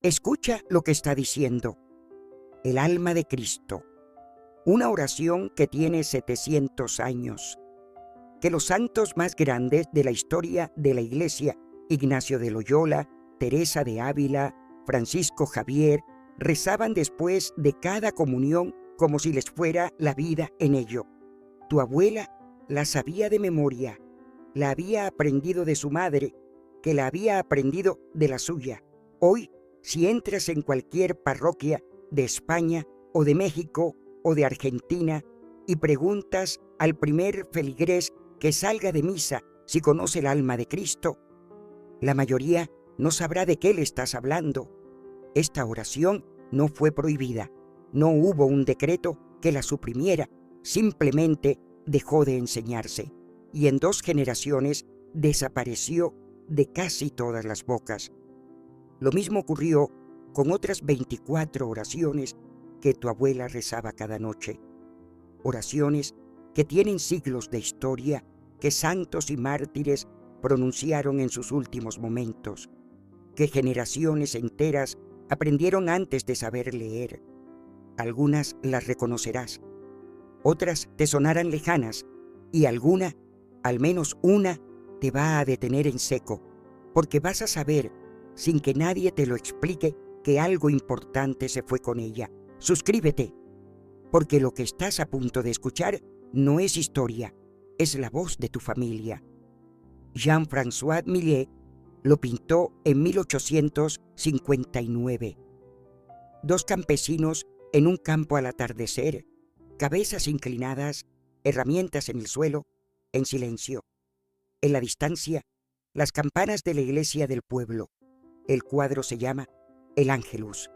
Escucha lo que está diciendo. El alma de Cristo. Una oración que tiene 700 años. Que los santos más grandes de la historia de la Iglesia, Ignacio de Loyola, Teresa de Ávila, Francisco Javier, rezaban después de cada comunión como si les fuera la vida en ello. Tu abuela la sabía de memoria, la había aprendido de su madre, que la había aprendido de la suya. Hoy, si entras en cualquier parroquia de España o de México o de Argentina y preguntas al primer feligrés que salga de misa si conoce el alma de Cristo, la mayoría no sabrá de qué le estás hablando. Esta oración no fue prohibida, no hubo un decreto que la suprimiera, simplemente dejó de enseñarse y en 2 generaciones desapareció de casi todas las bocas. Lo mismo ocurrió con otras 24 oraciones que tu abuela rezaba cada noche. Oraciones que tienen siglos de historia, que santos y mártires pronunciaron en sus últimos momentos, que generaciones enteras aprendieron antes de saber leer. Algunas las reconocerás, otras te sonarán lejanas y alguna, al menos una, te va a detener en seco, porque vas a saber, sin que nadie te lo explique, que algo importante se fue con ella. Suscríbete, porque lo que estás a punto de escuchar no es historia, es la voz de tu familia. Jean-François Millet lo pintó en 1859. 2 campesinos en un campo al atardecer, cabezas inclinadas, herramientas en el suelo, en silencio. En la distancia, las campanas de la iglesia del pueblo. El cuadro se llama El Ángelus.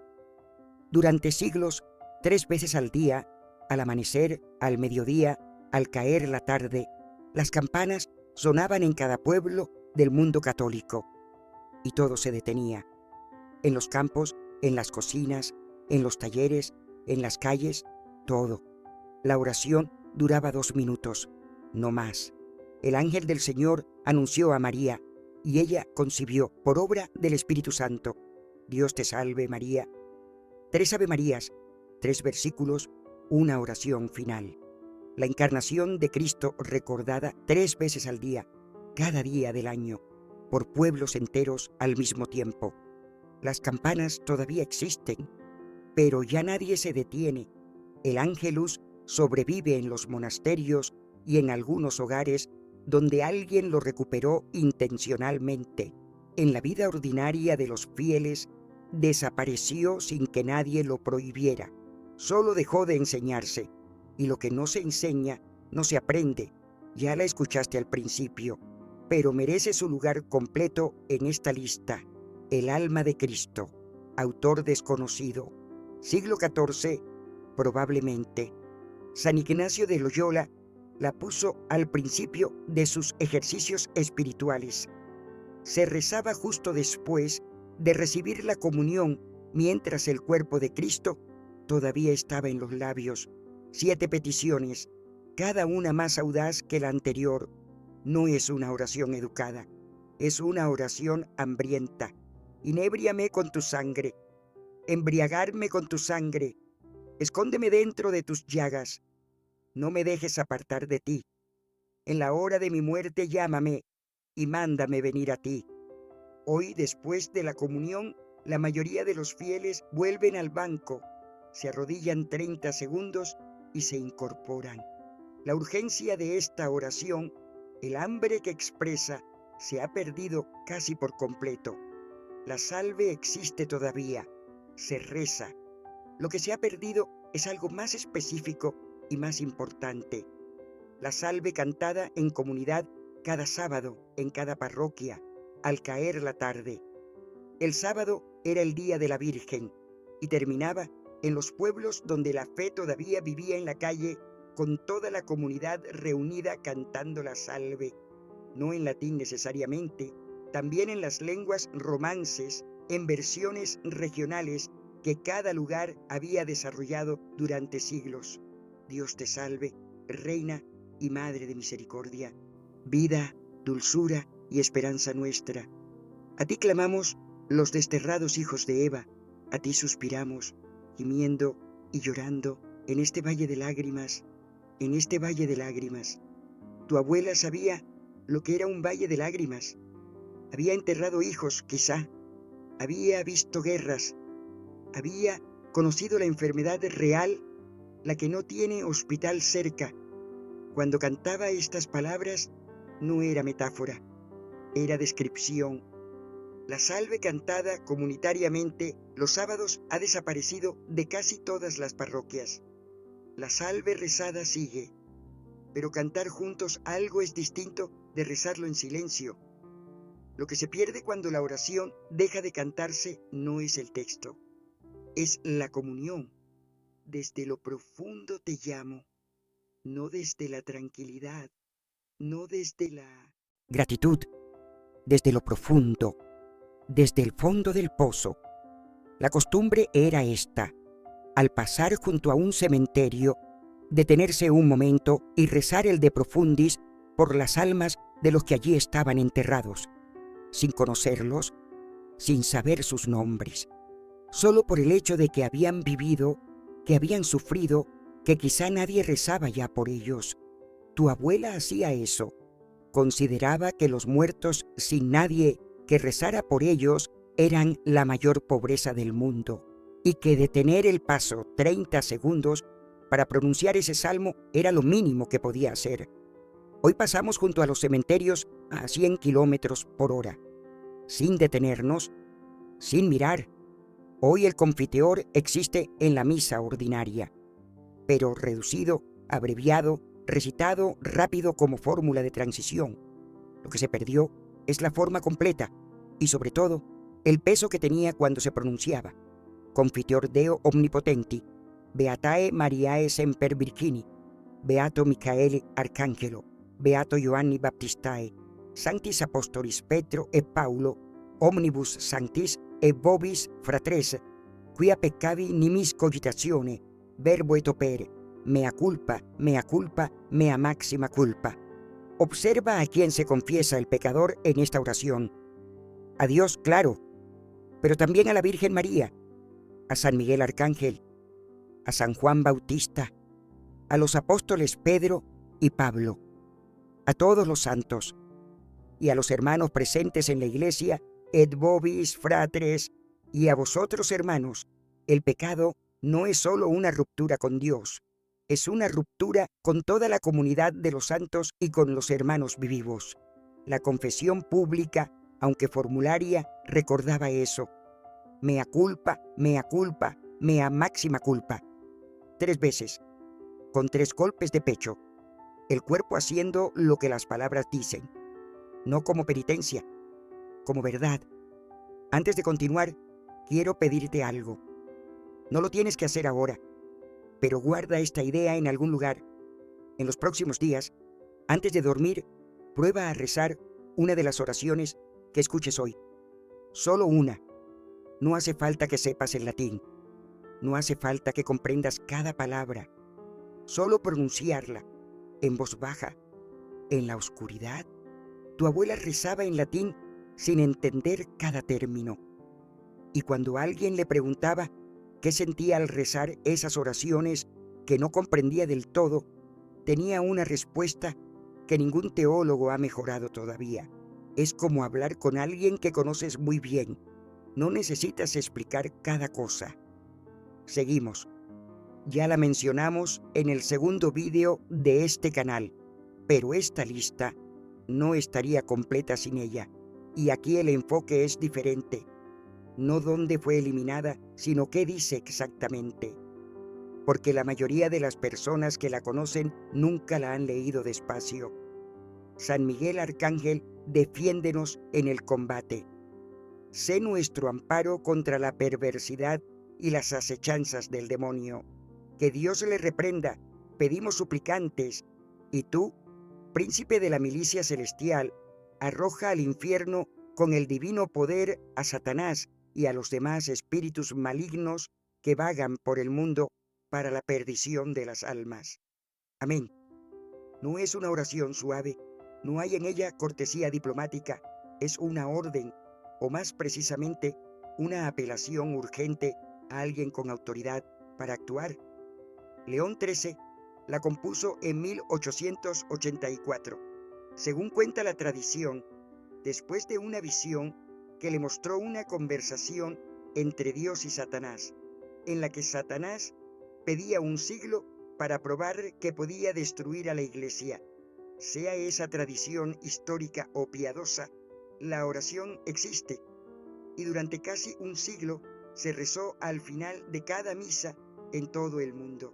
Durante siglos, 3 veces al día, al amanecer, al mediodía, al caer la tarde, las campanas sonaban en cada pueblo del mundo católico. Y todo se detenía. En los campos, en las cocinas, en los talleres, en las calles, todo. La oración duraba 2 minutos, no más. El ángel del Señor anunció a María, y ella concibió por obra del Espíritu Santo. Dios te salve, María. 3 Ave Marías, 3 versículos, una oración final. La encarnación de Cristo recordada 3 veces al día, cada día del año, por pueblos enteros al mismo tiempo. Las campanas todavía existen, pero ya nadie se detiene. El Ángelus sobrevive en los monasterios y en algunos hogares donde alguien lo recuperó intencionalmente. En la vida ordinaria de los fieles desapareció sin que nadie lo prohibiera. Solo dejó de enseñarse, y lo que no se enseña no se aprende. Ya la escuchaste al principio, pero merece su lugar completo en esta lista. El alma de Cristo, autor desconocido, siglo XIV, probablemente. San Ignacio de Loyola la puso al principio de sus ejercicios espirituales. Se rezaba justo después de recibir la comunión, mientras el cuerpo de Cristo todavía estaba en los labios. 7 peticiones, cada una más audaz que la anterior. No es una oración educada, es una oración hambrienta. Inébriame con tu sangre, embriagarme con tu sangre, escóndeme dentro de tus llagas, no me dejes apartar de ti. En la hora de mi muerte llámame y mándame venir a ti. Hoy, después de la comunión, la mayoría de los fieles vuelven al banco, se arrodillan 30 segundos y se incorporan. La urgencia de esta oración, el hambre que expresa, se ha perdido casi por completo. La salve existe todavía, se reza. Lo que se ha perdido es algo más específico y más importante. La salve cantada en comunidad cada sábado en cada parroquia, al caer la tarde. El sábado era el día de la Virgen y terminaba en los pueblos donde la fe todavía vivía en la calle, con toda la comunidad reunida cantando la salve, no en latín necesariamente, también en las lenguas romances, en versiones regionales que cada lugar había desarrollado durante siglos. Dios te salve, Reina y Madre de Misericordia, vida, dulzura y esperanza nuestra. A ti clamamos los desterrados hijos de Eva, A ti suspiramos, gimiendo y llorando en este valle de lágrimas, en este valle de lágrimas. Tu abuela sabía lo que era un valle de lágrimas. Había enterrado hijos, quizá. Había visto guerras. Había conocido la enfermedad real, la que no tiene hospital cerca. Cuando cantaba estas palabras, no era metáfora, era descripción. La salve cantada comunitariamente los sábados ha desaparecido de casi todas las parroquias. La salve rezada sigue, pero cantar juntos algo es distinto de rezarlo en silencio. Lo que se pierde cuando la oración deja de cantarse no es el texto, es la comunión. Desde lo profundo te llamo, no desde la tranquilidad, no desde la gratitud, desde lo profundo, desde el fondo del pozo. La costumbre era esta: al pasar junto a un cementerio, detenerse un momento y rezar el de profundis por las almas de los que allí estaban enterrados, sin conocerlos, sin saber sus nombres, solo por el hecho de que habían vivido, que habían sufrido, que quizá nadie rezaba ya por ellos. Tu abuela hacía eso. Consideraba que los muertos sin nadie que rezara por ellos eran la mayor pobreza del mundo, y que detener el paso 30 segundos para pronunciar ese salmo era lo mínimo que podía hacer. Hoy pasamos junto a los cementerios a 100 kilómetros por hora, sin detenernos, sin mirar. Hoy el confiteor existe en la misa ordinaria, pero reducido, abreviado, recitado rápido como fórmula de transición. Lo que se perdió es la forma completa y, sobre todo, el peso que tenía cuando se pronunciaba. Confiteor Deo Omnipotenti, Beatae Mariae Semper Virgini, Beato Michaele Arcangelo, Beato Ioanni Baptistae, Sanctis Apostolis Petro e Paulo, Omnibus Sanctis e Vobis Fratres, quia peccavi nimis cogitatione, verbo et opere, mea culpa, mea máxima culpa. Observa a quién se confiesa el pecador en esta oración. A Dios, claro, pero también a la Virgen María, a San Miguel Arcángel, a San Juan Bautista, a los apóstoles Pedro y Pablo, a todos los santos y a los hermanos presentes en la iglesia, et vobis fratres, y a vosotros, hermanos. El pecado no es solo una ruptura con Dios, es una ruptura con toda la comunidad de los santos y con los hermanos vivos. La confesión pública, aunque formularia, recordaba eso. Mea culpa, mea máxima culpa. 3 veces, con 3 golpes de pecho, el cuerpo haciendo lo que las palabras dicen, no como penitencia, como verdad. Antes de continuar, quiero pedirte algo. No lo tienes que hacer ahora, pero guarda esta idea en algún lugar. En los próximos días, antes de dormir, prueba a rezar una de las oraciones que escuches hoy. Solo una. No hace falta que sepas el latín. No hace falta que comprendas cada palabra. Solo pronunciarla, en voz baja, en la oscuridad. Tu abuela rezaba en latín sin entender cada término. Y cuando alguien le preguntaba qué sentía al rezar esas oraciones que no comprendía del todo, tenía una respuesta que ningún teólogo ha mejorado todavía. Es como hablar con alguien que conoces muy bien. No necesitas explicar cada cosa. Seguimos. Ya la mencionamos en el segundo vídeo de este canal, pero esta lista no estaría completa sin ella. Y aquí el enfoque es diferente. No dónde fue eliminada, sino qué dice exactamente. Porque la mayoría de las personas que la conocen nunca la han leído despacio. San Miguel Arcángel, defiéndenos en el combate. Sé nuestro amparo contra la perversidad y las acechanzas del demonio. Que Dios le reprenda, pedimos suplicantes. Y tú, príncipe de la milicia celestial, arroja al infierno con el divino poder a Satanás y a los demás espíritus malignos que vagan por el mundo para la perdición de las almas. Amén. No es una oración suave, no hay en ella cortesía diplomática, es una orden, o más precisamente, una apelación urgente a alguien con autoridad para actuar. León XIII la compuso en 1884. Según cuenta la tradición, después de una visión que le mostró una conversación entre Dios y Satanás, en la que Satanás pedía un siglo para probar que podía destruir a la Iglesia. Sea esa tradición histórica o piadosa, la oración existe, y durante casi un siglo se rezó al final de cada misa en todo el mundo.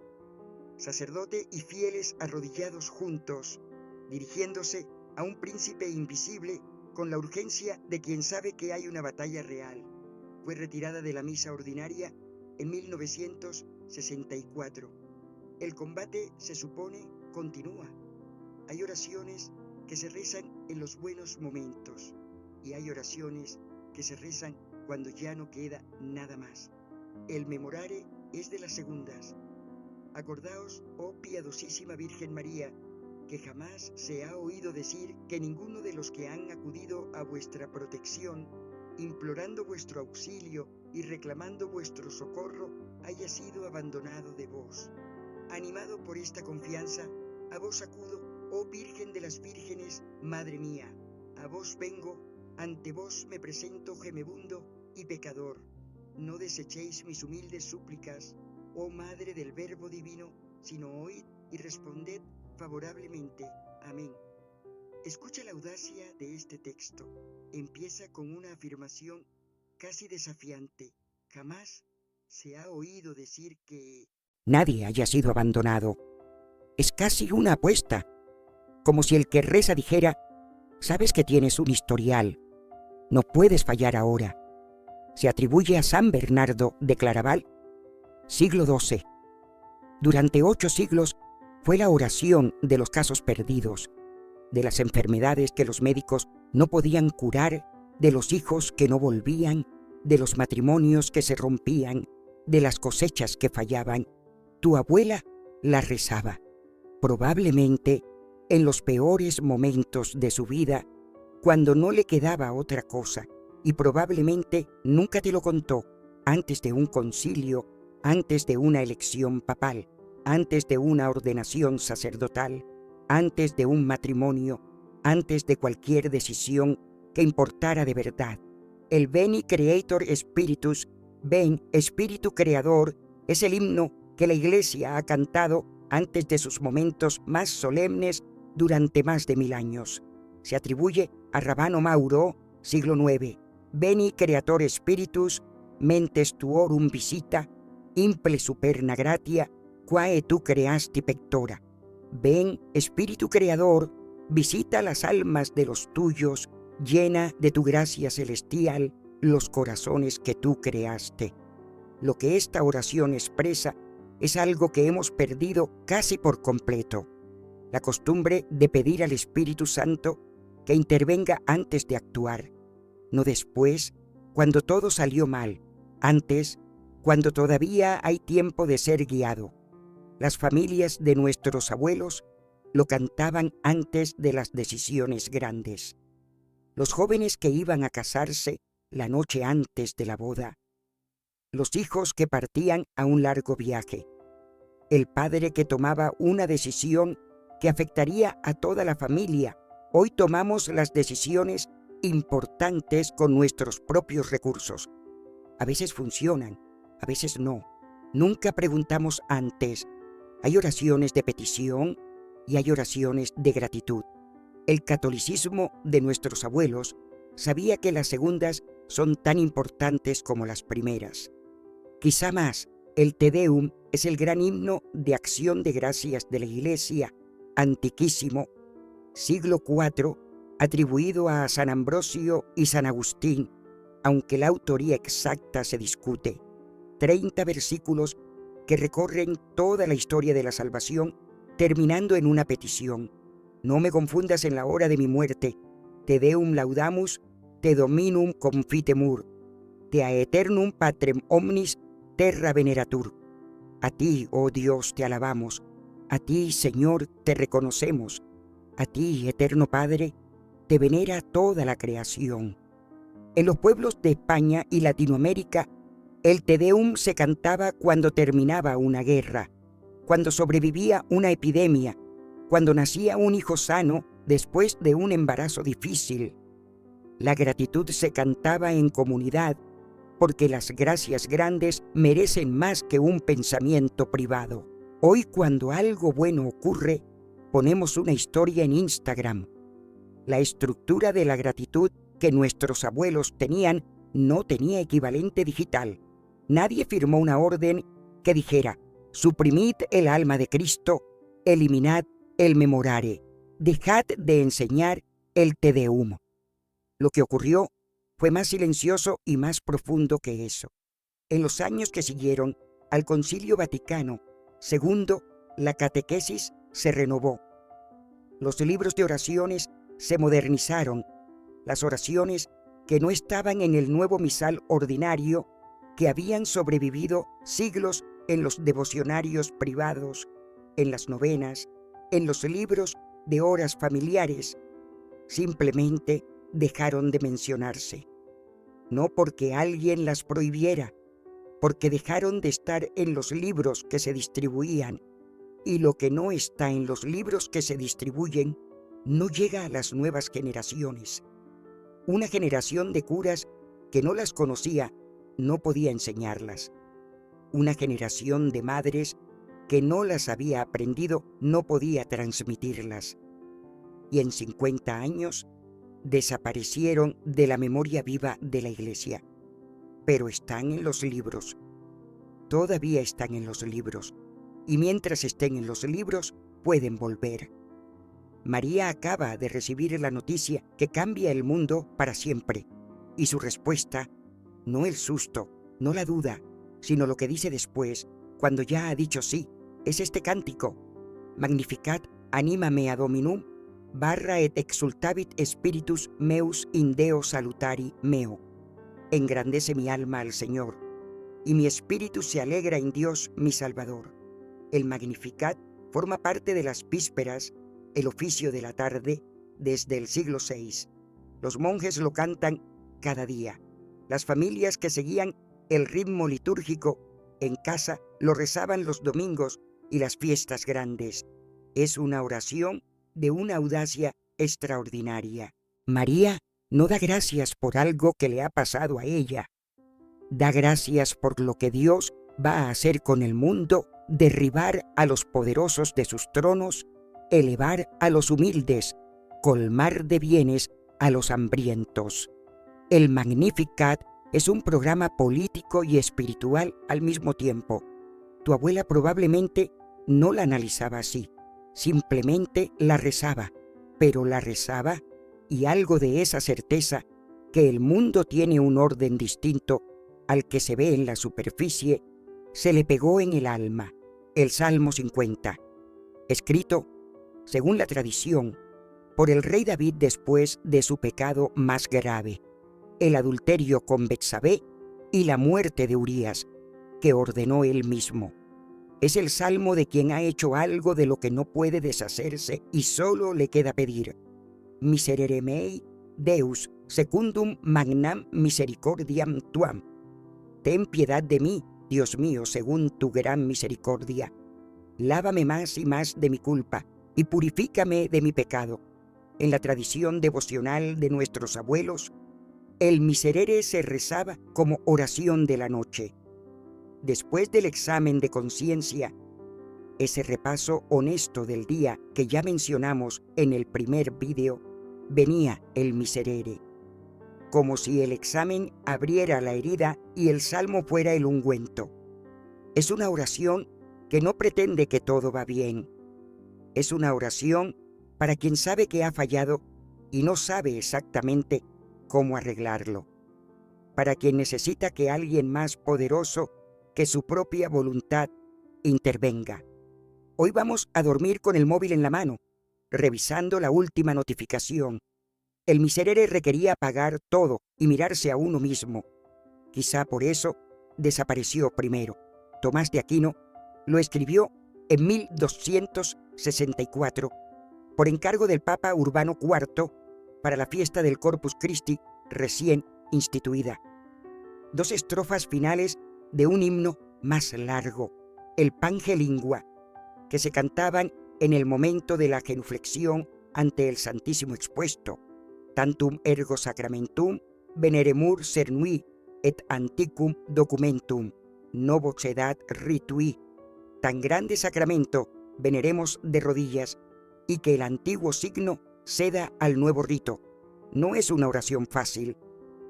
Sacerdote y fieles arrodillados juntos, dirigiéndose a un príncipe invisible con la urgencia de quien sabe que hay una batalla real. Fue retirada de la misa ordinaria en 1964. El combate, se supone, continúa. Hay oraciones que se rezan en los buenos momentos y hay oraciones que se rezan cuando ya no queda nada más. El memorare es de las segundas. Acordaos, oh piadosísima Virgen María, que jamás se ha oído decir que ninguno de los que han acudido a vuestra protección, implorando vuestro auxilio y reclamando vuestro socorro, haya sido abandonado de vos. Animado por esta confianza, a vos acudo, oh Virgen de las Vírgenes, Madre mía, a vos vengo, ante vos me presento gemebundo y pecador. No desechéis mis humildes súplicas, oh Madre del Verbo Divino, sino oíd y responded favorablemente. Amén. Escucha la audacia de este texto. Empieza con una afirmación casi desafiante. Jamás se ha oído decir que nadie haya sido abandonado. Es casi una apuesta, como si el que reza dijera: sabes que tienes un historial, no puedes fallar ahora. Se atribuye a San Bernardo de Claraval, siglo XII. Durante 8 siglos fue la oración de los casos perdidos, de las enfermedades que los médicos no podían curar, de los hijos que no volvían, de los matrimonios que se rompían, de las cosechas que fallaban. Tu abuela la rezaba, probablemente en los peores momentos de su vida, cuando no le quedaba otra cosa, y probablemente nunca te lo contó antes de un concilio, antes de una elección papal, antes de una ordenación sacerdotal, antes de un matrimonio, antes de cualquier decisión que importara de verdad. El Veni Creator Spiritus, ven Espíritu Creador, es el himno que la Iglesia ha cantado antes de sus momentos más solemnes durante más de 1000 años. Se atribuye a Rabano Mauro, siglo IX. Veni Creator Spiritus, mentes tuorum visita, imple superna gratia, quae tu creasti pectora. Ven, Espíritu Creador, visita las almas de los tuyos, llena de tu gracia celestial los corazones que tú creaste. Lo que esta oración expresa es algo que hemos perdido casi por completo: la costumbre de pedir al Espíritu Santo que intervenga antes de actuar, no después, cuando todo salió mal, antes, cuando todavía hay tiempo de ser guiado. Las familias de nuestros abuelos lo cantaban antes de las decisiones grandes. Los jóvenes que iban a casarse la noche antes de la boda. Los hijos que partían a un largo viaje. El padre que tomaba una decisión que afectaría a toda la familia. Hoy tomamos las decisiones importantes con nuestros propios recursos. A veces funcionan, a veces no. Nunca preguntamos antes. Hay oraciones de petición y hay oraciones de gratitud. El catolicismo de nuestros abuelos sabía que las segundas son tan importantes como las primeras. Quizá más, el Te Deum es el gran himno de acción de gracias de la Iglesia, antiquísimo, siglo IV, atribuido a San Ambrosio y San Agustín, aunque la autoría exacta se discute. 30 versículos que recorren toda la historia de la salvación, terminando en una petición: no me confundas en la hora de mi muerte, Te Deum laudamus, Te Dominum confitemur, Te aeternum patrem omnis terra veneratur. A ti, oh Dios, te alabamos, a ti, Señor, te reconocemos, a ti, eterno Padre, te venera toda la creación. En los pueblos de España y Latinoamérica El Te Deum se cantaba cuando terminaba una guerra, cuando sobrevivía una epidemia, cuando nacía un hijo sano después de un embarazo difícil. La gratitud se cantaba en comunidad, porque las gracias grandes merecen más que un pensamiento privado. Hoy, cuando algo bueno ocurre, ponemos una historia en Instagram. La estructura de la gratitud que nuestros abuelos tenían no tenía equivalente digital. Nadie firmó una orden que dijera: suprimid el alma de Cristo, eliminad el memorare, dejad de enseñar el Te Deum. Lo que ocurrió fue más silencioso y más profundo que eso. En los años que siguieron al Concilio Vaticano II, la catequesis se renovó. Los libros de oraciones se modernizaron. Las oraciones que no estaban en el nuevo misal ordinario, que habían sobrevivido siglos en los devocionarios privados, en las novenas, en los libros de horas familiares, simplemente dejaron de mencionarse. No porque alguien las prohibiera, porque dejaron de estar en los libros que se distribuían, y lo que no está en los libros que se distribuyen no llega a las nuevas generaciones. Una generación de curas que no las conocía no podía enseñarlas. Una generación de madres que no las había aprendido no podía transmitirlas. Y en 50 años desaparecieron de la memoria viva de la Iglesia. Pero están en los libros. Todavía están en los libros. Y mientras estén en los libros, pueden volver. María acaba de recibir la noticia que cambia el mundo para siempre. Y su respuesta, no el susto, no la duda, sino lo que dice después, cuando ya ha dicho sí, es este cántico: Magnificat anima mea Dominum, barra et exultavit spiritus meus in Deo salutari meo. Engrandece mi alma al Señor, y mi espíritu se alegra en Dios mi Salvador. El Magnificat forma parte de las vísperas, el oficio de la tarde, desde el siglo VI. Los monjes lo cantan cada día. Las familias que seguían el ritmo litúrgico en casa lo rezaban los domingos y las fiestas grandes. Es una oración de una audacia extraordinaria. María no da gracias por algo que le ha pasado a ella. Da gracias por lo que Dios va a hacer con el mundo: derribar a los poderosos de sus tronos, elevar a los humildes, colmar de bienes a los hambrientos. El Magnificat es un programa político y espiritual al mismo tiempo. Tu abuela probablemente no la analizaba así, simplemente la rezaba, pero la rezaba y algo de esa certeza que el mundo tiene un orden distinto al que se ve en la superficie, se le pegó en el alma. El Salmo 50, escrito, según la tradición, por el rey David después de su pecado más grave, el adulterio con Betsabé y la muerte de Urías, que ordenó él mismo. Es el salmo de quien ha hecho algo de lo que no puede deshacerse y solo le queda pedir: Miserere mei, Deus, secundum magnam misericordiam tuam. Ten piedad de mí, Dios mío, según tu gran misericordia. Lávame más y más de mi culpa y purifícame de mi pecado. En la tradición devocional de nuestros abuelos, el Miserere se rezaba como oración de la noche. Después del examen de conciencia, ese repaso honesto del día que ya mencionamos en el primer vídeo, venía el Miserere, como si el examen abriera la herida y el salmo fuera el ungüento. Es una oración que no pretende que todo va bien. Es una oración para quien sabe que ha fallado y no sabe exactamente cómo arreglarlo. Para quien necesita que alguien más poderoso que su propia voluntad intervenga. Hoy vamos a dormir con el móvil en la mano, revisando la última notificación. El Miserere requería apagar todo y mirarse a uno mismo. Quizá por eso desapareció primero. Tomás de Aquino lo escribió en 1264 por encargo del Papa Urbano IV para la fiesta del Corpus Christi recién instituida. 2 estrofas finales de un himno más largo, el Pange Lingua, que se cantaban en el momento de la genuflexión ante el Santísimo expuesto, tantum ergo sacramentum veneremur cernui et antiquum documentum, novo sedat ritui. Tan grande sacramento veneremos de rodillas y que el antiguo signo ceda al nuevo rito. No es una oración fácil.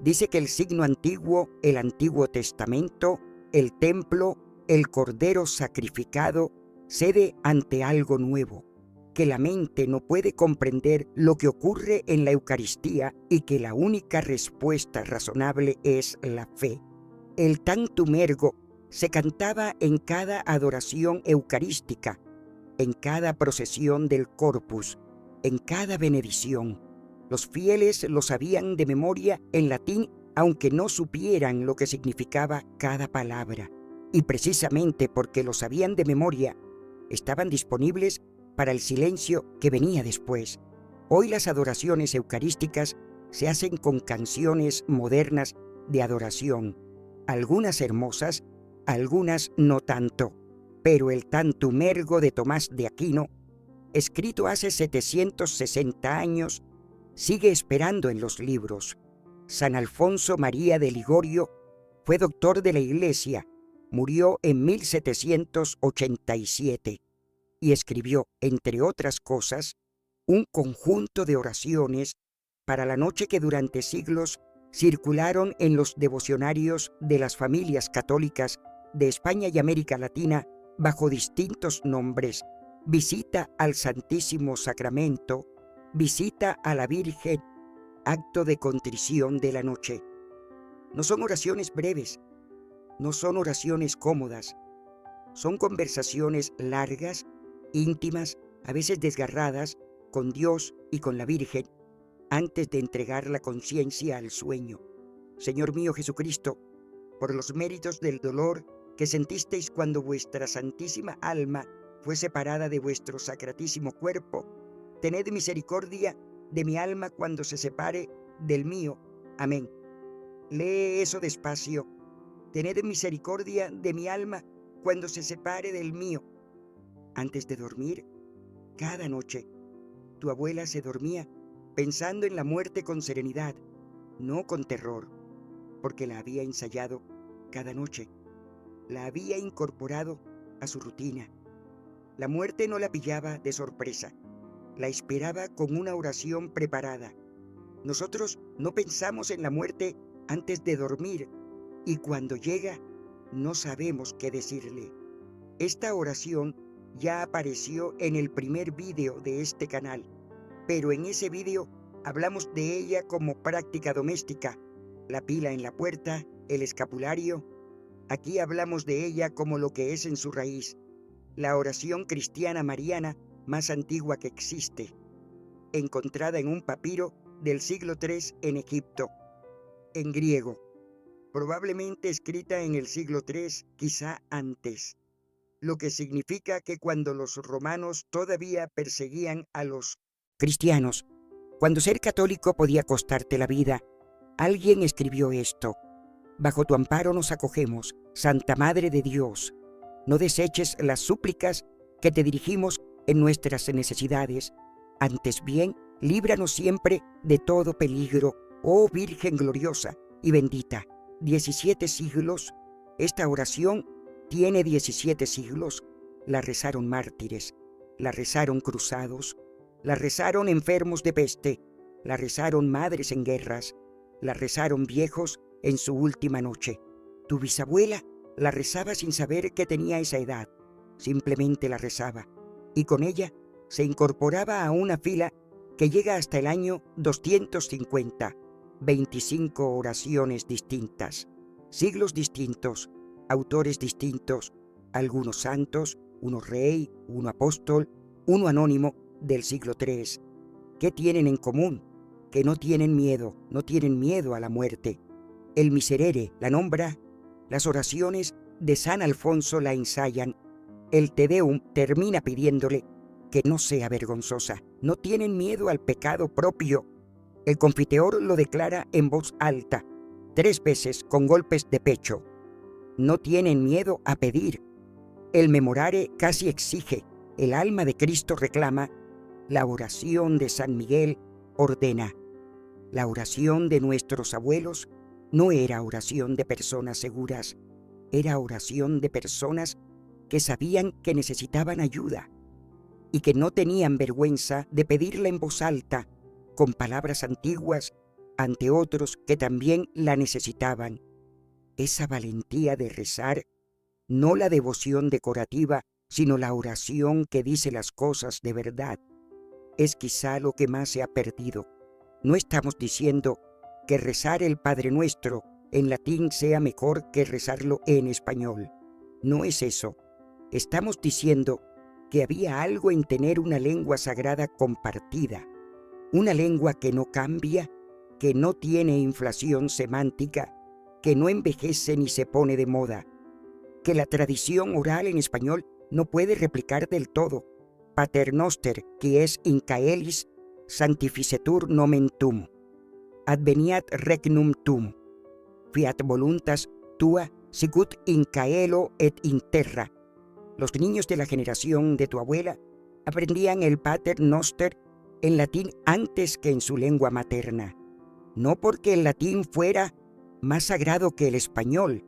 Dice que el signo antiguo, el Antiguo Testamento, el templo, el cordero sacrificado, cede ante algo nuevo, que la mente no puede comprender lo que ocurre en la Eucaristía y que la única respuesta razonable es la fe. El Tantum Ergo se cantaba en cada adoración eucarística, en cada procesión del Corpus, en cada benedición. Los fieles lo sabían de memoria en latín, aunque no supieran lo que significaba cada palabra. Y precisamente porque lo sabían de memoria, estaban disponibles para el silencio que venía después. Hoy las adoraciones eucarísticas se hacen con canciones modernas de adoración, algunas hermosas, algunas no tanto, pero el Tantum Ergo de Tomás de Aquino, escrito hace 760 años, sigue esperando en los libros. San Alfonso María de Ligorio fue doctor de la Iglesia, murió en 1787 y escribió, entre otras cosas, un conjunto de oraciones para la noche que durante siglos circularon en los devocionarios de las familias católicas de España y América Latina bajo distintos nombres: visita al Santísimo Sacramento, visita a la Virgen, acto de contrición de la noche. No son oraciones breves, no son oraciones cómodas, son conversaciones largas, íntimas, a veces desgarradas, con Dios y con la Virgen, antes de entregar la conciencia al sueño. Señor mío Jesucristo, por los méritos del dolor que sentisteis cuando vuestra santísima alma fue separada de vuestro sacratísimo cuerpo, tened misericordia de mi alma cuando se separe del mío. Amén. Lee eso despacio. Tened misericordia de mi alma cuando se separe del mío. Antes de dormir, cada noche, tu abuela se dormía pensando en la muerte con serenidad, no con terror, porque la había ensayado cada noche, la había incorporado a su rutina. La muerte no la pillaba de sorpresa, la esperaba con una oración preparada. Nosotros no pensamos en la muerte antes de dormir y cuando llega no sabemos qué decirle. Esta oración ya apareció en el primer vídeo de este canal, pero en ese vídeo hablamos de ella como práctica doméstica, la pila en la puerta, el escapulario. Aquí hablamos de ella como lo que es en su raíz, la oración cristiana mariana más antigua que existe, encontrada en un papiro del siglo III en Egipto, en griego, probablemente escrita en el siglo III, quizá antes, lo que significa que cuando los romanos todavía perseguían a los cristianos, cuando ser católico podía costarte la vida, alguien escribió esto: bajo tu amparo nos acogemos, Santa Madre de Dios, no deseches las súplicas que te dirigimos en nuestras necesidades, antes bien, líbranos siempre de todo peligro, oh Virgen gloriosa y bendita. 17 siglos, esta oración tiene 17 siglos, la rezaron mártires, la rezaron cruzados, la rezaron enfermos de peste, la rezaron madres en guerras, la rezaron viejos en su última noche. Tu bisabuela la rezaba sin saber que tenía esa edad, simplemente la rezaba, y con ella se incorporaba a una fila que llega hasta el año 250, 25 oraciones distintas, siglos distintos, autores distintos, algunos santos, uno rey, uno apóstol, uno anónimo del siglo III. ¿Qué tienen en común? Que no tienen miedo a la muerte. El Miserere la nombra, las oraciones de San Alfonso la ensayan, el Te Deum termina pidiéndole que no sea vergonzosa. No tienen miedo al pecado propio. El confiteor lo declara en voz alta, 3 veces con golpes de pecho. no tienen miedo a pedir. El memorare casi exige, el alma de Cristo reclama, la oración de San Miguel ordena. La oración de nuestros abuelos no era oración de personas seguras, era oración de personas que sabían que necesitaban ayuda y que no tenían vergüenza de pedirla en voz alta, con palabras antiguas, ante otros que también la necesitaban. Esa valentía de rezar, no la devoción decorativa, sino la oración que dice las cosas de verdad, es quizá lo que más se ha perdido. No estamos diciendo que rezar el Padre Nuestro en latín sea mejor que rezarlo en español. No es eso. Estamos diciendo que había algo en tener una lengua sagrada compartida, una lengua que no cambia, que no tiene inflación semántica, que no envejece ni se pone de moda, que la tradición oral en español no puede replicar del todo. Pater noster, que es in caelis, sanctificetur nomen tuum. Adveniat regnum tuum. Fiat voluntas tua, sicut in caelo et in terra. Los niños de la generación de tu abuela aprendían el Pater noster en latín antes que en su lengua materna. No porque el latín fuera más sagrado que el español,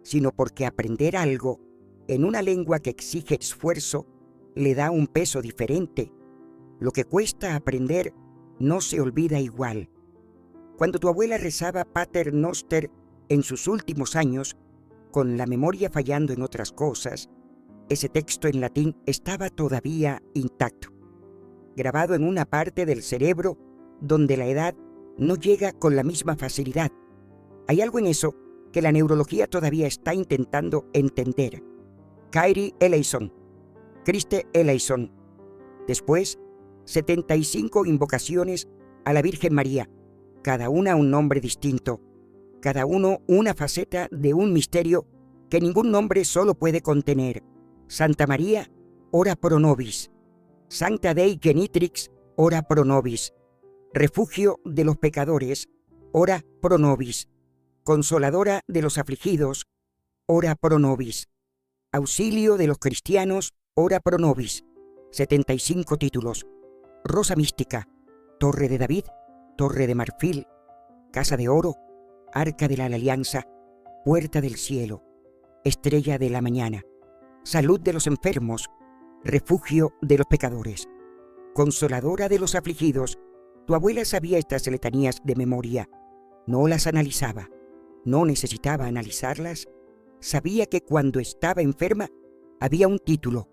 sino porque aprender algo en una lengua que exige esfuerzo le da un peso diferente. Lo que cuesta aprender no se olvida igual. Cuando tu abuela rezaba Pater Noster en sus últimos años, con la memoria fallando en otras cosas, ese texto en latín estaba todavía intacto, grabado en una parte del cerebro donde la edad no llega con la misma facilidad. Hay algo en eso que la neurología todavía está intentando entender. Kyrie eleison, Christe eleison. Después, 75 invocaciones a la Virgen María, cada una un nombre distinto, cada uno una faceta de un misterio que ningún nombre solo puede contener. Santa María, ora pro nobis. Sancta Dei Genitrix, ora pro nobis. Refugio de los pecadores, ora pro nobis. Consoladora de los afligidos, ora pro nobis. Auxilio de los cristianos, ora pro nobis. 75 títulos. Rosa mística, Torre de David, Torre de marfil, Casa de oro, Arca de la Alianza, Puerta del cielo, Estrella de la mañana, Salud de los enfermos, Refugio de los pecadores, Consoladora de los afligidos. Tu abuela sabía estas letanías de memoria, no las analizaba, no necesitaba analizarlas. Sabía que cuando estaba enferma había un título,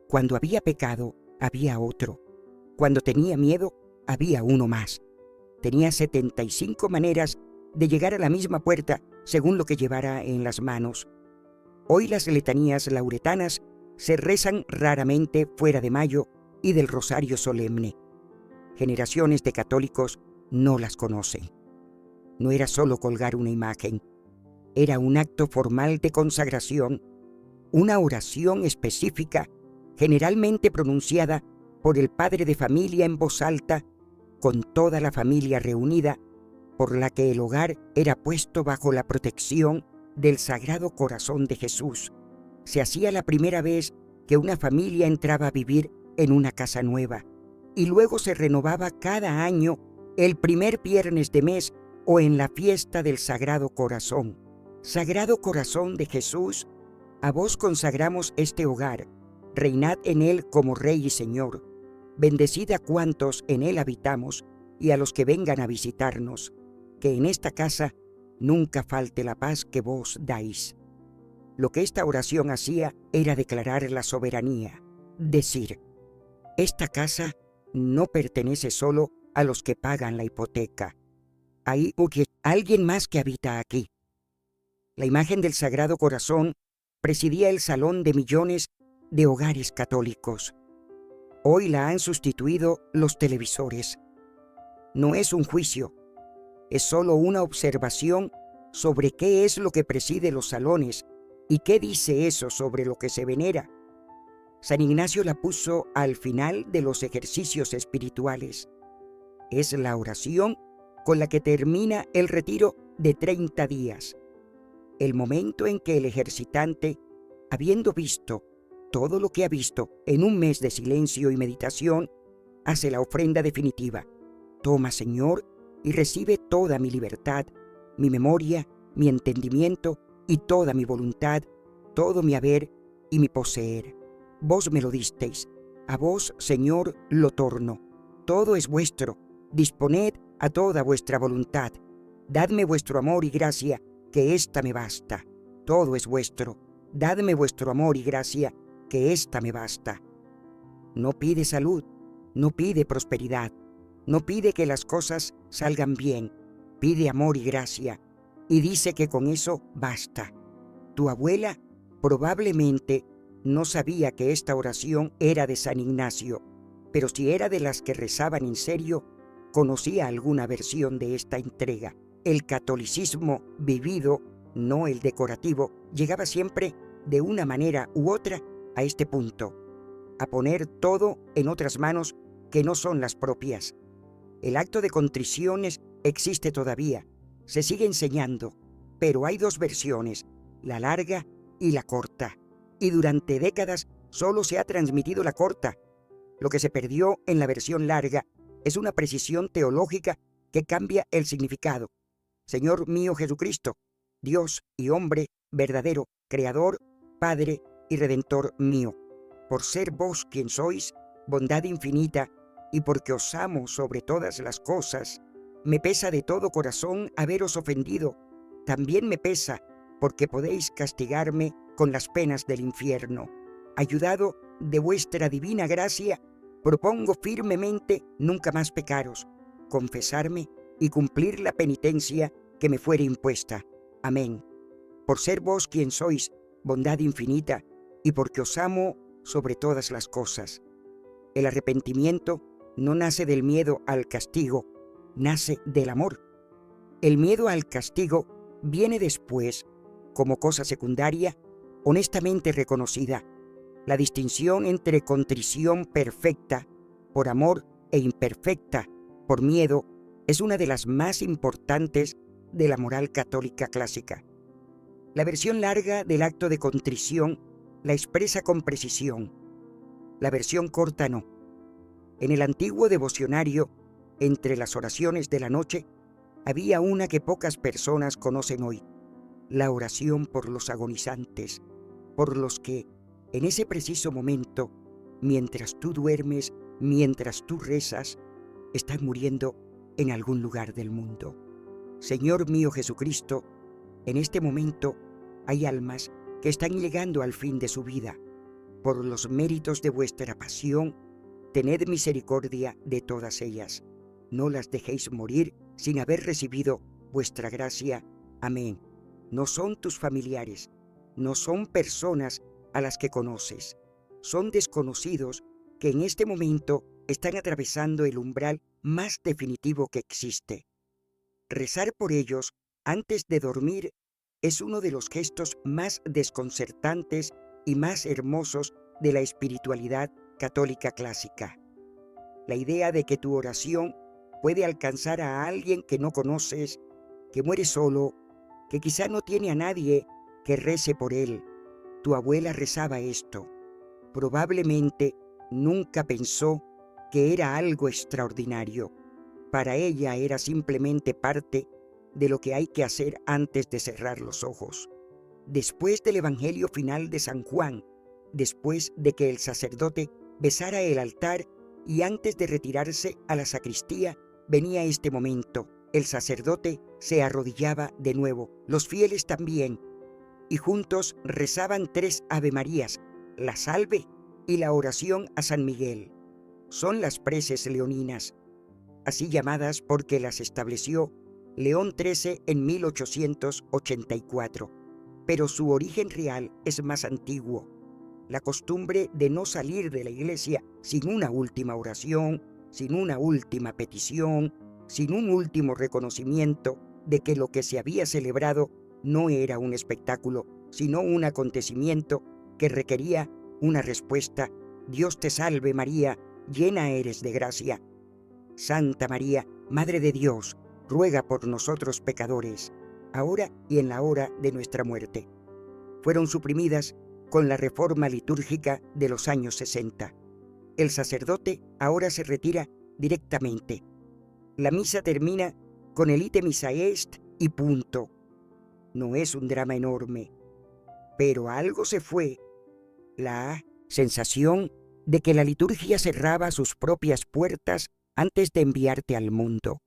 cuando había pecado había otro, cuando tenía miedo había uno más. Tenía 75 maneras de llegar a la misma puerta según lo que llevara en las manos. Hoy las letanías lauretanas se rezan raramente fuera de mayo y del rosario solemne. Generaciones de católicos no las conocen. No era solo colgar una imagen, era un acto formal de consagración, una oración específica, generalmente pronunciada por el padre de familia en voz alta, con toda la familia reunida, por la que el hogar era puesto bajo la protección del Sagrado Corazón de Jesús. Se hacía la primera vez que una familia entraba a vivir en una casa nueva, y luego se renovaba cada año el primer viernes de mes o en la fiesta del Sagrado Corazón. Sagrado Corazón de Jesús, a vos consagramos este hogar, reinad en él como Rey y Señor, bendecid a cuantos en él habitamos y a los que vengan a visitarnos, que en esta casa nunca falte la paz que vos dais. Lo que esta oración hacía era declarar la soberanía, decir, esta casa no pertenece solo a los que pagan la hipoteca, hay alguien más que habita aquí. La imagen del Sagrado Corazón presidía el salón de millones de hogares católicos. Hoy la han sustituido los televisores. No es un juicio, es solo una observación sobre qué es lo que preside los salones y qué dice eso sobre lo que se venera. San Ignacio la puso al final de los ejercicios espirituales. Es la oración con la que termina el retiro de 30 días. el momento en que el ejercitante, habiendo visto todo lo que ha visto en un mes de silencio y meditación, hace la ofrenda definitiva. Toma, Señor, y recibe toda mi libertad, mi memoria, mi entendimiento y toda mi voluntad, todo mi haber y mi poseer. Vos me lo disteis, a vos, Señor, lo torno. Todo es vuestro, disponed a toda vuestra voluntad. Dadme vuestro amor y gracia, que ésta me basta. Todo es vuestro, dadme vuestro amor y gracia, que ésta me basta. No pide salud, no pide prosperidad, no pide que las cosas salgan bien, pide amor y gracia, y dice que con eso basta. Tu abuela probablemente no sabía que esta oración era de San Ignacio, pero si era de las que rezaban en serio, conocía alguna versión de esta entrega. El catolicismo vivido, no el decorativo, llegaba siempre de una manera u otra a este punto, a poner todo en otras manos que no son las propias. El acto de contriciones existe todavía, se sigue enseñando, pero hay dos versiones, la larga y la corta, y durante décadas solo se ha transmitido la corta. Lo que se perdió en la versión larga es una precisión teológica que cambia el significado. Señor mío Jesucristo, Dios y hombre verdadero, Creador, Padre y Redentor mío, por ser vos quien sois, bondad infinita, y porque os amo sobre todas las cosas, me pesa de todo corazón haberos ofendido. También me pesa porque podéis castigarme con las penas del infierno. Ayudado de vuestra divina gracia, propongo firmemente nunca más pecaros, confesarme y cumplir la penitencia que me fuere impuesta. Amén. Por ser vos quien sois, bondad infinita, y porque os amo sobre todas las cosas. El arrepentimiento no nace del miedo al castigo, nace del amor. El miedo al castigo viene después, como cosa secundaria, honestamente reconocida. La distinción entre contrición perfecta por amor e imperfecta por miedo es una de las más importantes de la moral católica clásica. La versión larga del acto de contrición la expresa con precisión. La versión corta no. En el antiguo devocionario, entre las oraciones de la noche, había una que pocas personas conocen hoy, la oración por los agonizantes, por los que, en ese preciso momento, mientras tú duermes, mientras tú rezas, están muriendo en algún lugar del mundo. Señor mío Jesucristo, en este momento hay almas que están llegando al fin de su vida. Por los méritos de vuestra pasión, tened misericordia de todas ellas. No las dejéis morir sin haber recibido vuestra gracia. Amén. No son tus familiares, no son personas a las que conoces. Son desconocidos que en este momento están atravesando el umbral más definitivo que existe. Rezar por ellos antes de dormir es uno de los gestos más desconcertantes y más hermosos de la espiritualidad católica clásica. La idea de que tu oración puede alcanzar a alguien que no conoces, que muere solo, que quizá no tiene a nadie que rece por él. Tu abuela rezaba esto. Probablemente nunca pensó que era algo extraordinario. Para ella era simplemente parte de lo que hay que hacer antes de cerrar los ojos. Después del Evangelio final de San Juan, después de que el sacerdote besara el altar y antes de retirarse a la sacristía, venía este momento. El sacerdote se arrodillaba de nuevo, los fieles también, y juntos rezaban 3 Avemarías, la salve y la oración a San Miguel. Son las preces leoninas, así llamadas porque las estableció León XIII en 1884, pero su origen real es más antiguo. La costumbre de no salir de la iglesia sin una última oración, sin una última petición, sin un último reconocimiento de que lo que se había celebrado no era un espectáculo, sino un acontecimiento que requería una respuesta. Dios te salve María, llena eres de gracia. Santa María, Madre de Dios, ruega por nosotros pecadores, ahora y en la hora de nuestra muerte. Fueron suprimidas con la reforma litúrgica de los años 60. El sacerdote ahora se retira directamente. La misa termina con el ite missa est y punto. No es un drama enorme, pero algo se fue. La sensación de que la liturgia cerraba sus propias puertas antes de enviarte al mundo.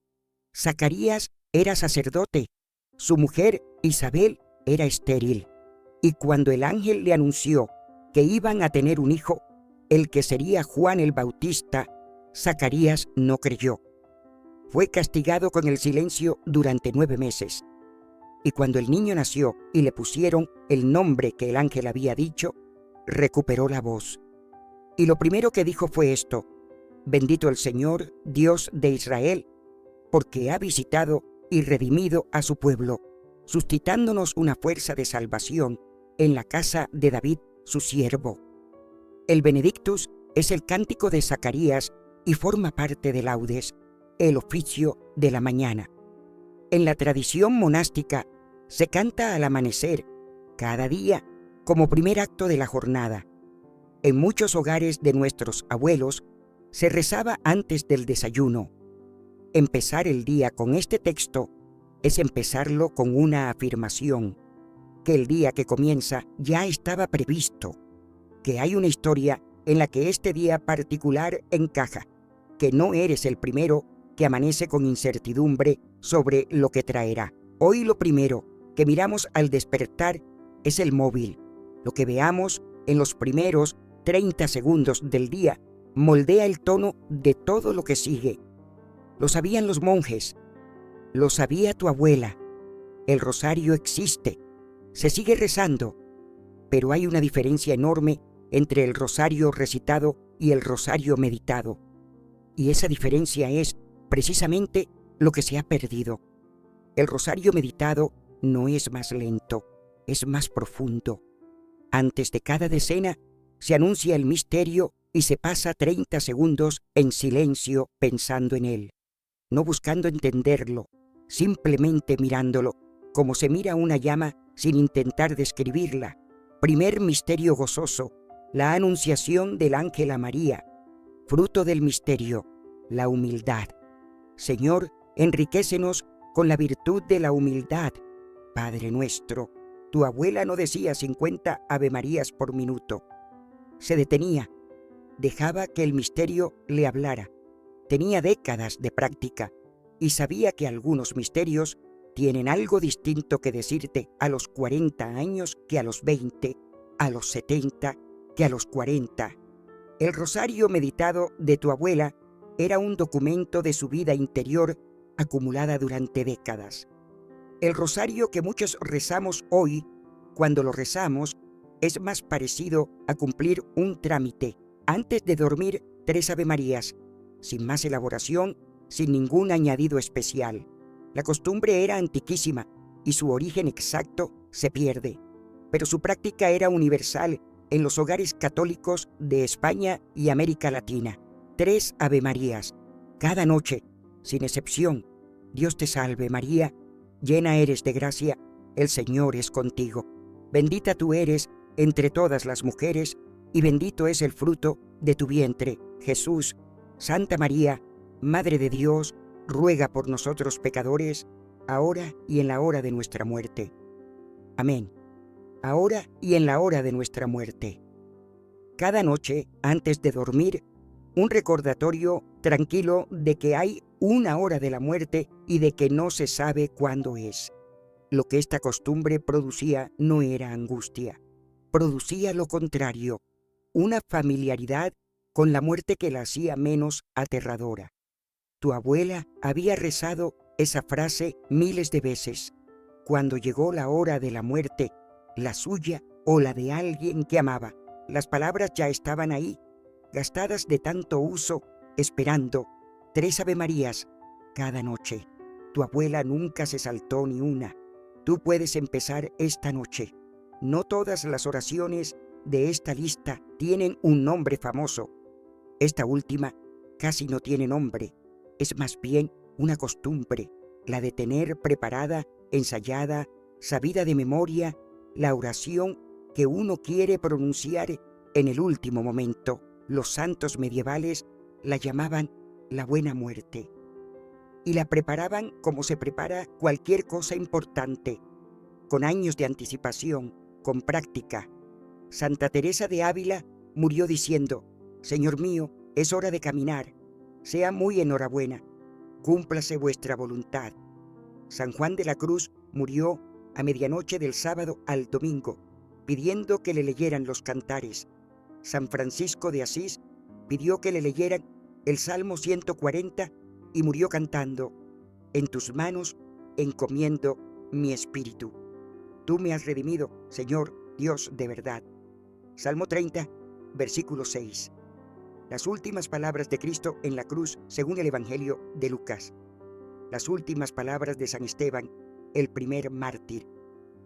Zacarías era sacerdote, su mujer Isabel era estéril, y cuando el ángel le anunció que iban a tener un hijo, el que sería Juan el Bautista, Zacarías no creyó. Fue castigado con el silencio durante 9 meses. Y cuando el niño nació y le pusieron el nombre que el ángel había dicho, recuperó la voz. Y lo primero que dijo fue esto: bendito el Señor, Dios de Israel, porque ha visitado y redimido a su pueblo, suscitándonos una fuerza de salvación en la casa de David, su siervo. El Benedictus es el cántico de Zacarías y forma parte del laudes, el oficio de la mañana. En la tradición monástica se canta al amanecer, cada día, como primer acto de la jornada. En muchos hogares de nuestros abuelos se rezaba antes del desayuno. Empezar el día con este texto es empezarlo con una afirmación, que el día que comienza ya estaba previsto, que hay una historia en la que este día particular encaja, que no eres el primero que amanece con incertidumbre sobre lo que traerá. Hoy lo primero que miramos al despertar es el móvil. Lo que veamos en los primeros 30 segundos del día moldea el tono de todo lo que sigue. Lo sabían los monjes, lo sabía tu abuela. El rosario existe, se sigue rezando, pero hay una diferencia enorme entre el rosario recitado y el rosario meditado. Y esa diferencia es precisamente lo que se ha perdido. El rosario meditado no es más lento, es más profundo. Antes de cada decena se anuncia el misterio y se pasa 30 segundos en silencio pensando en él, no buscando entenderlo, simplemente mirándolo, como se mira una llama sin intentar describirla. Primer misterio gozoso, la anunciación del ángel a María. Fruto del misterio, la humildad. Señor, enriquécenos con la virtud de la humildad. Padre nuestro, tu abuela no decía 50 avemarías por minuto. Se detenía, dejaba que el misterio le hablara. Tenía décadas de práctica y sabía que algunos misterios tienen algo distinto que decirte a los 40 años que a los 20, a los 70, que a los 40. El rosario meditado de tu abuela era un documento de su vida interior acumulada durante décadas. El rosario que muchos rezamos hoy, cuando lo rezamos, es más parecido a cumplir un trámite. Antes de dormir, 3 avemarías, sin más elaboración, sin ningún añadido especial. La costumbre era antiquísima y su origen exacto se pierde, pero su práctica era universal en los hogares católicos de España y América Latina. 3 avemarías, cada noche, sin excepción. Dios te salve María, llena eres de gracia, el Señor es contigo. Bendita tú eres entre todas las mujeres, y bendito es el fruto de tu vientre, Jesús. Santa María, Madre de Dios, ruega por nosotros pecadores, ahora y en la hora de nuestra muerte. Amén. Ahora y en la hora de nuestra muerte. Cada noche, antes de dormir, un recordatorio tranquilo de que hay una hora de la muerte y de que no se sabe cuándo es. Lo que esta costumbre producía no era angustia, producía lo contrario, una familiaridad con la muerte que la hacía menos aterradora. Tu abuela había rezado esa frase miles de veces. Cuando llegó la hora de la muerte, la suya o la de alguien que amaba, las palabras ya estaban ahí, gastadas de tanto uso, esperando 3 avemarías cada noche. Tu abuela nunca se saltó ni una. Tú puedes empezar esta noche. No todas las oraciones de esta lista tienen un nombre famoso. Esta última casi no tiene nombre. Es más bien una costumbre, la de tener preparada ensayada, sabida de memoria, la oración que uno quiere pronunciar en el último momento. Los santos medievales la llamaban la buena muerte y la preparaban como se prepara cualquier cosa importante, con años de anticipación, con práctica. Santa Teresa de Ávila murió diciendo: Señor mío, es hora de caminar, sea muy enhorabuena, cúmplase vuestra voluntad. San Juan de la Cruz murió a medianoche del sábado al domingo, pidiendo que le leyeran los cantares. San Francisco de Asís pidió que le leyeran el Salmo 140 y murió cantando: En tus manos encomiendo mi espíritu. Tú me has redimido, Señor Dios de verdad. Salmo 30, versículo 6. Las últimas palabras de Cristo en la cruz según el Evangelio de Lucas. Las últimas palabras de San Esteban, el primer mártir.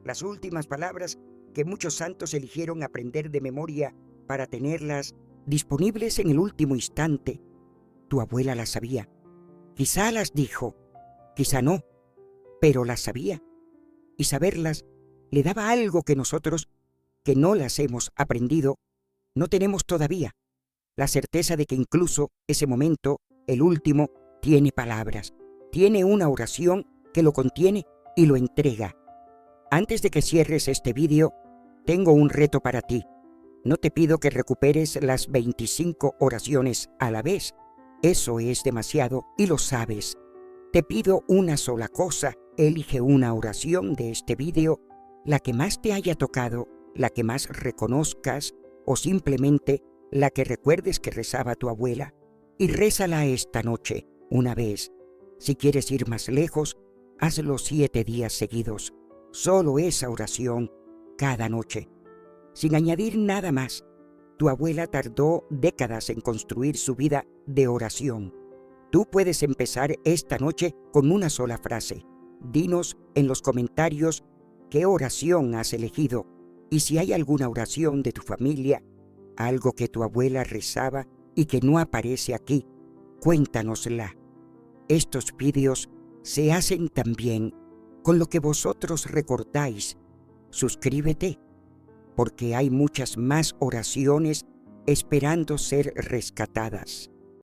Las últimas palabras que muchos santos eligieron aprender de memoria para tenerlas disponibles en el último instante. Tu abuela las sabía. Quizá las dijo, quizá no, pero las sabía. Y saberlas le daba algo que nosotros, que no las hemos aprendido, no tenemos todavía. La certeza de que incluso ese momento, el último, tiene palabras, tiene una oración que lo contiene y lo entrega. Antes de que cierres este vídeo, tengo un reto para ti. No te pido que recuperes las 25 oraciones a la vez. Eso es demasiado y lo sabes. Te pido una sola cosa. Elige una oración de este vídeo, la que más te haya tocado, la que más reconozcas o simplemente la que recuerdes que rezaba tu abuela, y rézala esta noche, una vez. Si quieres ir más lejos, hazlo 7 días seguidos. Solo esa oración, cada noche. Sin añadir nada más. Tu abuela tardó décadas en construir su vida de oración. Tú puedes empezar esta noche con una sola frase. Dinos en los comentarios qué oración has elegido y si hay alguna oración de tu familia, algo que tu abuela rezaba y que no aparece aquí, cuéntanosla. Estos vídeos se hacen también con lo que vosotros recordáis. Suscríbete, porque hay muchas más oraciones esperando ser rescatadas.